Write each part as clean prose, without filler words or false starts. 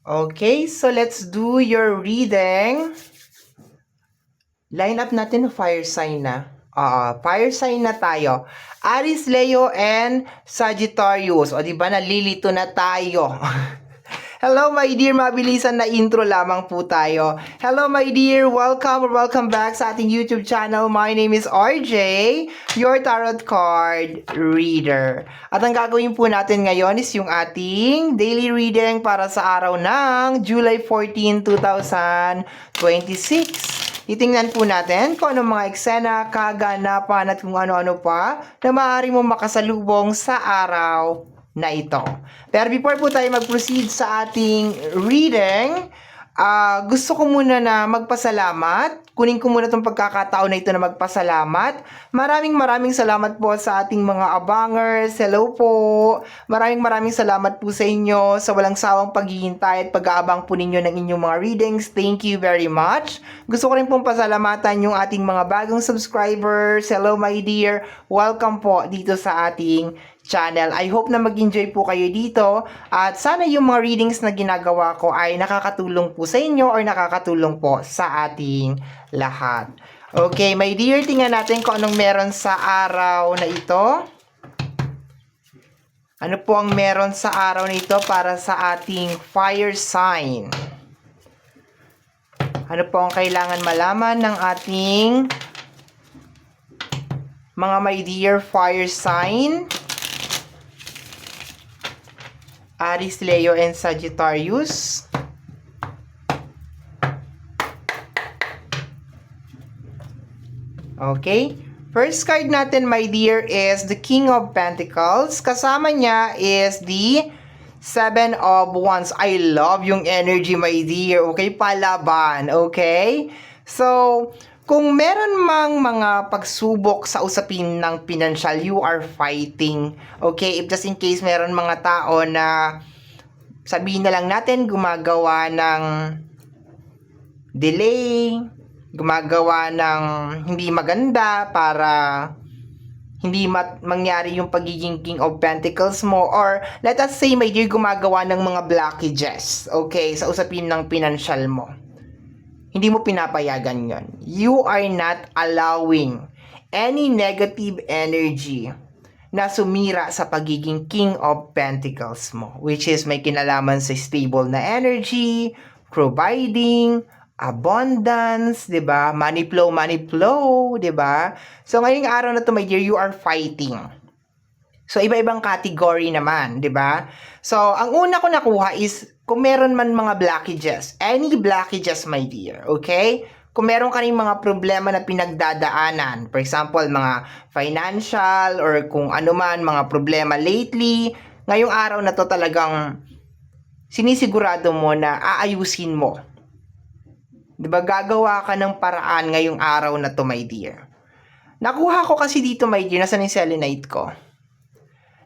Okay, so let's do your reading. Line up natin fire sign na. Fire sign na tayo. Aries, Leo, and Sagittarius. O, di ba nalilito na tayo? Hello, my dear. Mabilisan na intro lamang po tayo. Hello, my dear. Welcome or welcome back sa ating YouTube channel. My name is RJ, your tarot card reader. At ang gagawin po natin ngayon is yung ating daily reading para sa araw ng July 14, 2026. Titingnan po natin kung anong mga eksena, kaganapan at kung ano-ano pa na maaari mo makasalubong sa araw na ito. Pero before po tayo mag-proceed sa ating reading, gusto ko muna na magpasalamat. Kunin ko muna itong pagkakataon na ito na magpasalamat. Maraming salamat po sa ating mga abangers. Hello po. Maraming salamat po sa inyo sa walang sawang paghihintay at pag-aabang po ninyo ng inyong mga readings. Thank you very much. Gusto ko rin pong pasalamatan yung ating mga bagong subscribers. Hello my dear. Welcome po dito sa ating channel. I hope na mag-enjoy po kayo dito at sana yung mga readings na ginagawa ko ay nakakatulong po sa inyo or nakakatulong po sa ating lahat. Okay, my dear, tingnan natin kung anong meron sa araw na ito. Ano po ang meron sa araw na ito para sa ating fire sign? Ano po ang kailangan malaman ng ating mga my dear fire sign? Aries, Leo, and Sagittarius. Okay. First card natin, my dear, is the King of Pentacles. Kasama niya is the Seven of Wands. I love yung energy, my dear. Okay, palaban. Okay? So, kung meron mang mga pagsubok sa usapin ng financial, you are fighting. Okay? If just in case meron mga tao na sabihin na lang natin gumagawa ng delay, gumagawa ng hindi maganda para hindi mangyari yung pagiging King of Pentacles mo, or let us say my dear gumagawa ng mga blockages, okay, sa usapin ng financial mo. Hindi mo pinapayagan yon. You are not allowing any negative energy na sumira sa pagiging King of Pentacles mo, which is may kinalaman sa stable na energy, providing, abundance, 'di ba? Money flow, 'di ba? So ngayong araw na to, my dear, you are fighting. So iba-ibang category naman, 'di ba? So ang una ko nakuha is kung meron man mga blockages, any blockages, my dear, okay? Kung meron ka rin mga problema na pinagdadaanan, for example, mga financial or kung ano man, mga problema lately, ngayong araw na to talagang sinisigurado mo na aayusin mo. Diba, gagawa ka ng paraan ngayong araw na to, my dear. Nakuha ko kasi dito, my dear, nasa yung selenite ko.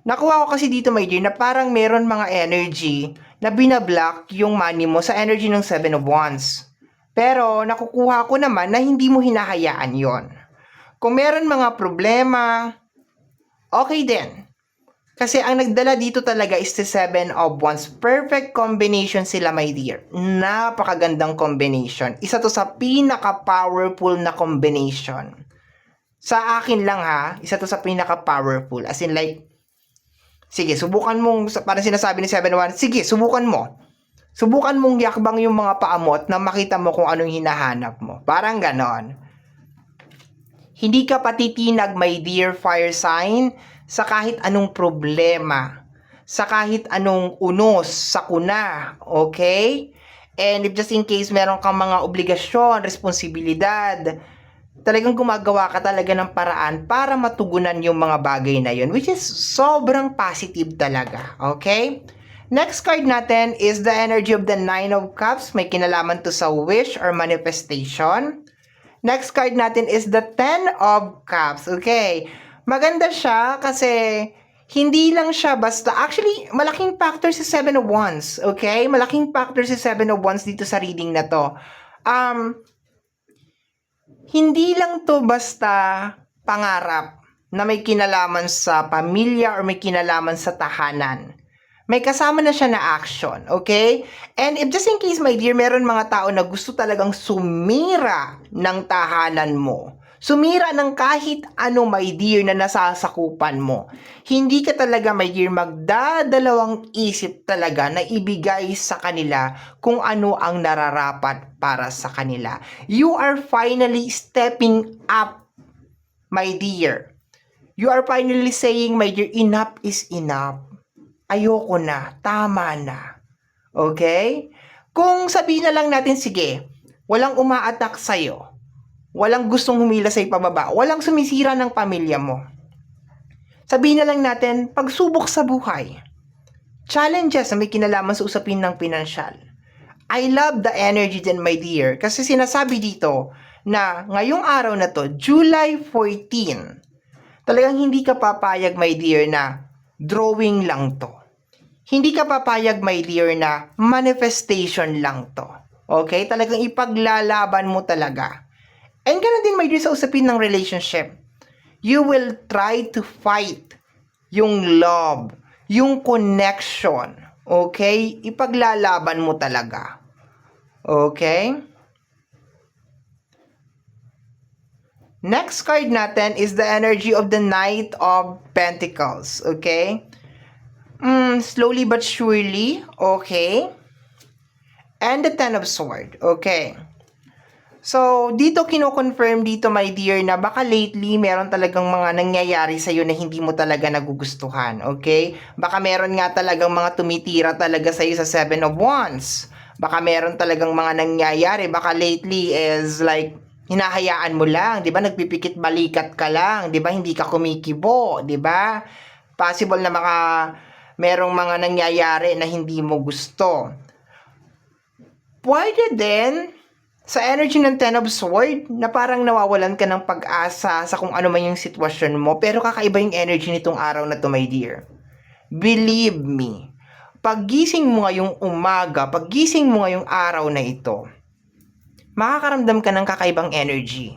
Nakuha ko kasi dito, my dear, na parang meron mga energy na binablock yung money mo sa energy ng Seven of Wands. Pero, nakukuha ko naman na hindi mo hinahayaan yon. Kung meron mga problema, okay din. Kasi ang nagdala dito talaga is the Seven of Wands. Perfect combination sila, my dear. Napakagandang combination. Isa to sa pinaka-powerful na combination. Sa akin lang ha, isa to sa pinaka-powerful. As in like, sige, subukan mong, parang sinasabi ni Seven of Wands, sige, subukan mo. Subukan mong yakbang yung mga paa mo at na makita mo kung anong hinahanap mo. Parang ganon. Hindi ka patitinag, my dear fire sign, sa kahit anong problema, sa kahit anong unos, sakuna, okay? And if just in case meron kang mga obligasyon, responsibilidad, talagang gumagawa ka talaga ng paraan para matugunan yung mga bagay na yun, which is sobrang positive talaga, okay? Next card natin is the energy of the Nine of Cups. May kinalaman to sa wish or manifestation. Next card natin is the Ten of Cups. Okay. Maganda siya kasi hindi lang siya basta, actually, malaking factor si Seven of Wands. Okay? Malaking factor si Seven of Wands dito sa reading na to. Hindi lang to basta pangarap na may kinalaman sa pamilya or may kinalaman sa tahanan. May kasama na siya na action, okay? And if just in case, my dear, meron mga tao na gusto talagang sumira ng tahanan mo. Sumira ng kahit ano, my dear, na nasasakupan mo. Hindi ka talaga, my dear, magdadalawang isip talaga na ibigay sa kanila kung ano ang nararapat para sa kanila. You are finally stepping up, my dear. You are finally saying, my dear, enough is enough. Ayoko na, tama na. Okay? Kung sabihin na lang natin, sige, walang umaatak sa'yo, walang gustong humila sa'yo pababa, walang sumisira ng pamilya mo. Sabihin na lang natin, pagsubok sa buhay, challenges na may kinalaman sa usapin ng pinansyal. I love the energy din, my dear, kasi sinasabi dito na ngayong araw na to, July 14, talagang hindi ka papayag, my dear, na drawing lang to. Hindi ka papayag, my dear, na manifestation lang to. Okay? Talagang ipaglalaban mo talaga. And ganoon din, my dear, sa usapin ng relationship. You will try to fight yung love, yung connection. Okay? Ipaglalaban mo talaga. Okay? Next card natin is the energy of the Knight of Pentacles. Okay? Slowly but surely. Okay? And the Ten of Swords. Okay. So, dito kino-confirm dito, my dear, na baka lately meron talagang mga nangyayari sa'yo na hindi mo talaga nagugustuhan. Okay? Baka meron nga talagang mga tumitira talaga sa'yo sa Seven of Wands. Baka meron talagang mga nangyayari. Baka lately is like, hinahayaan mo lang, 'di ba? Nagpipikit balikat ka lang, 'di ba? Hindi ka kumikibo, 'di ba? Possible na merong mga nangyayari na hindi mo gusto. Pwede din sa energy ng Ten of Swords na parang nawawalan ka ng pag-asa sa kung ano man yung sitwasyon mo, pero kakaiba yung energy nitong araw na to, my dear. Believe me, paggising mo ngayong umaga, paggising mo ngayong araw na ito, makakaramdam ka ng kakaibang energy.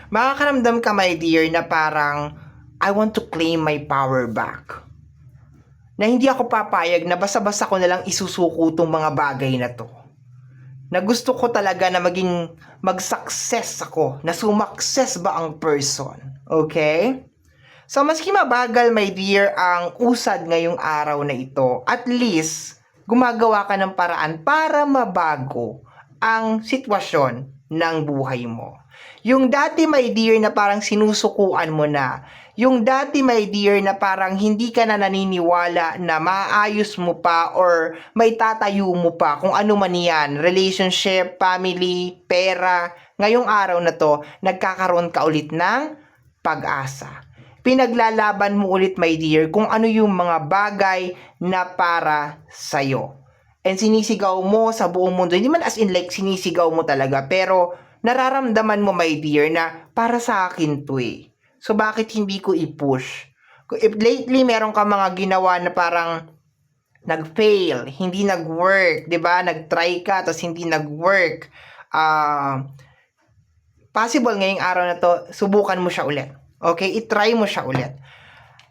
Makakaramdam ka, my dear, na parang, I want to claim my power back. Na hindi ako papayag na basta-basta ko nalang isusuko itong mga bagay na to. Na gusto ko talaga na mag-success ako. Na sumakses ba ang person. Okay? So, maski mabagal, my dear, ang usad ngayong araw na ito, at least, gumagawa ka ng paraan para mabago ang sitwasyon ng buhay mo. Yung dati, my dear, na parang sinusukuan mo na, yung dati, my dear, na parang hindi ka na naniniwala na maayos mo pa or may tatayo mo pa kung ano man yan, relationship, family, pera, ngayong araw na to, nagkakaroon ka ulit ng pag-asa. Pinaglalaban mo ulit, my dear, kung ano yung mga bagay na para sa'yo. And sinisigaw mo sa buong mundo. Hindi man as in like sinisigaw mo talaga. Pero nararamdaman mo, my dear, na para sa akin to eh. So bakit hindi ko i-push? If lately meron ka mga ginawa na parang nag-fail, hindi nag-work, 'di ba? Nag-try ka tapos hindi nag-work. Possible ngayong araw na to, subukan mo siya ulit. Okay? I-try mo siya ulit.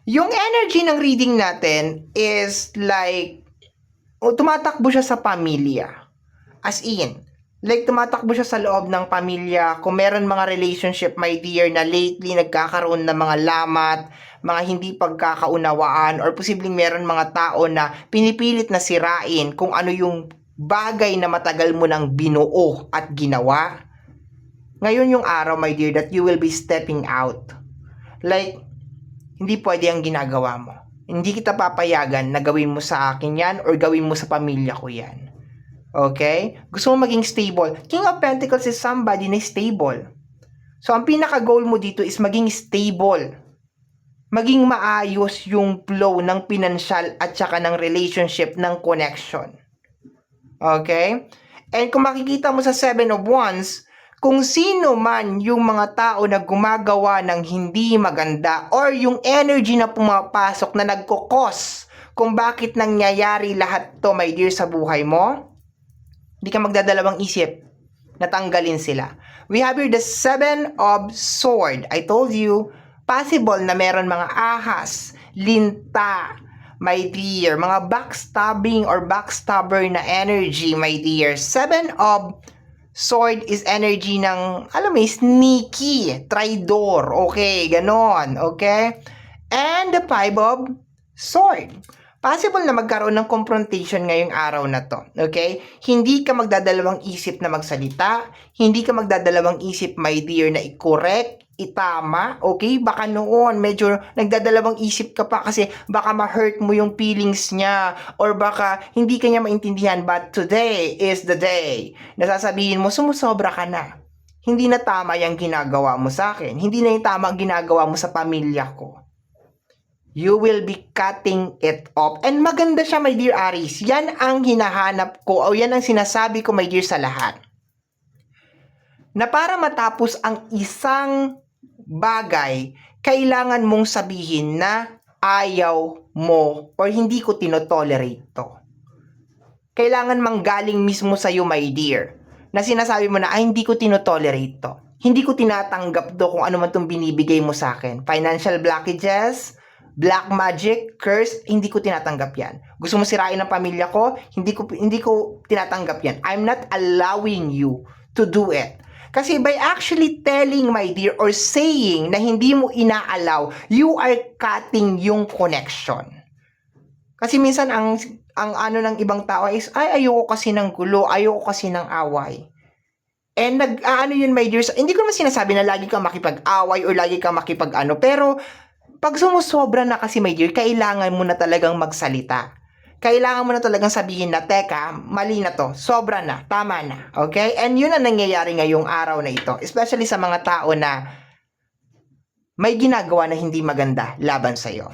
Yung energy ng reading natin is like tumatakbo siya sa pamilya. As in, like tumatakbo siya sa loob ng pamilya. Kung meron mga relationship, my dear, na lately nagkakaroon ng mga lamat, mga hindi pagkakaunawaan, or posibleng meron mga tao na pinipilit na sirain kung ano yung bagay na matagal mo nang binuo at ginawa. Ngayon yung araw, my dear, that you will be stepping out. Like, hindi pwede ang ginagawa mo. Hindi kita papayagan na gawin mo sa akin yan or gawin mo sa pamilya ko yan. Okay? Gusto mo maging stable. King of Pentacles is somebody na stable. So, ang pinaka-goal mo dito is maging stable. Maging maayos yung flow ng pinansyal at saka ng relationship, ng connection. Okay? And kung makikita mo sa Seven of Wands, kung sino man yung mga tao na gumagawa ng hindi maganda or yung energy na pumapasok na nagkukos kung bakit nangyayari lahat to, my dear, sa buhay mo, hindi ka magdadalawang isip na tanggalin sila. We have here the Seven of Swords. I told you, possible na meron mga ahas, linta, my dear. Mga backstabbing or backstabber na energy, my dear. 7 of Sword is energy ng, alam mo, sneaky, traidor, okay, ganon, okay? And the 5 of Sword. Possible na magkaroon ng confrontation ngayong araw na to, okay? Hindi ka magdadalawang isip na magsalita, hindi ka magdadalawang isip, my dear, na i-correct, itama, okay? Baka noon, medyo nagdadalawang isip ka pa kasi baka ma-hurt mo yung feelings niya or baka hindi ka niya maintindihan, but today is the day na sasabihin mo, sumusobra ka na. Hindi na tama yung ginagawa mo sa akin. Hindi na yung tama ang ginagawa mo sa pamilya ko. You will be cutting it off. And maganda siya, my dear Aries. Yan ang hinahanap ko o yan ang sinasabi ko, my dear, sa lahat. Na para matapos ang isang bagay, kailangan mong sabihin na ayaw mo or hindi ko tinotolerate to. Kailangan manggaling mismo sa'yo, my dear, na sinasabi mo na, ay, hindi ko tinotolerate to. Hindi ko tinatanggap to kung ano man itong binibigay mo sa akin. Financial blockages, black magic, curse, hindi ko tinatanggap yan. Gusto mo sirain ang pamilya ko, hindi ko tinatanggap yan. I'm not allowing you to do it. Kasi by actually telling, my dear, or saying na hindi mo inaalaw, you are cutting yung connection. Kasi minsan ang ano ng ibang tao is, ay, ayoko kasi ng gulo, ayoko kasi ng away. And ano yun, my dear, hindi ko naman sinasabi na lagi kang makipag-away or lagi kang makipag-ano, pero pag sumusobra na kasi, my dear, kailangan mo na talagang magsalita. Kailangan mo na talagang sabihin na, teka, mali na to, sobra na, tama na, okay? And yun ang nangyayari ngayong araw na ito, especially sa mga tao na may ginagawa na hindi maganda laban sa'yo.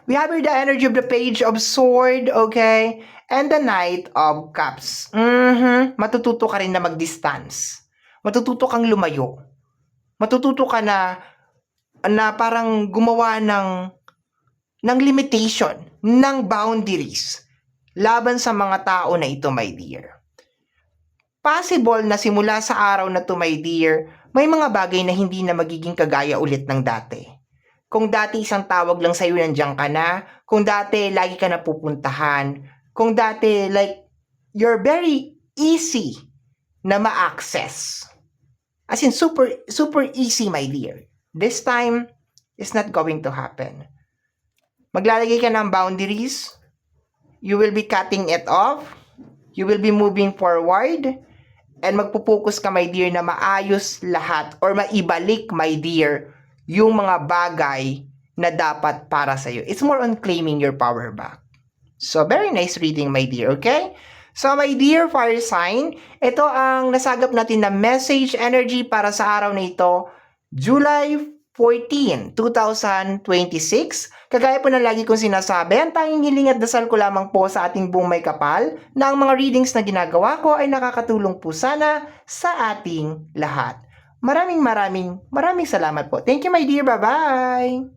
We have here the energy of the Page of Sword, okay? And the Knight of Cups. Matututo ka rin na mag-distance. Matututo kang lumayo. Matututo ka na parang gumawa ng limitation, ng boundaries laban sa mga tao na ito, my dear. Possible na simula sa araw na to, my dear, may mga bagay na hindi na magiging kagaya ulit ng dati. Kung dati isang tawag lang sa'yo, nandiyan ka na. Kung dati lagi ka na pupuntahan. Kung dati, like, you're very easy na ma-access. As in, super, super easy, my dear. This time, it's not going to happen. Maglalagay ka ng boundaries. You will be cutting it off. You will be moving forward. And magpupokus ka, my dear, na maayos lahat or maibalik, my dear, yung mga bagay na dapat para sa'yo. It's more on claiming your power back. So, very nice reading, my dear, okay? So, my dear fire sign, ito ang nasagap natin na message energy para sa araw na ito, July 14, 2026. Kagaya po ng lagi kong sinasabi, ang tanging hiling at dasal ko lamang po sa ating buong may kapal na ang mga readings na ginagawa ko ay nakakatulong po sana sa ating lahat. Maraming salamat po. Thank you, my dear. Bye-bye!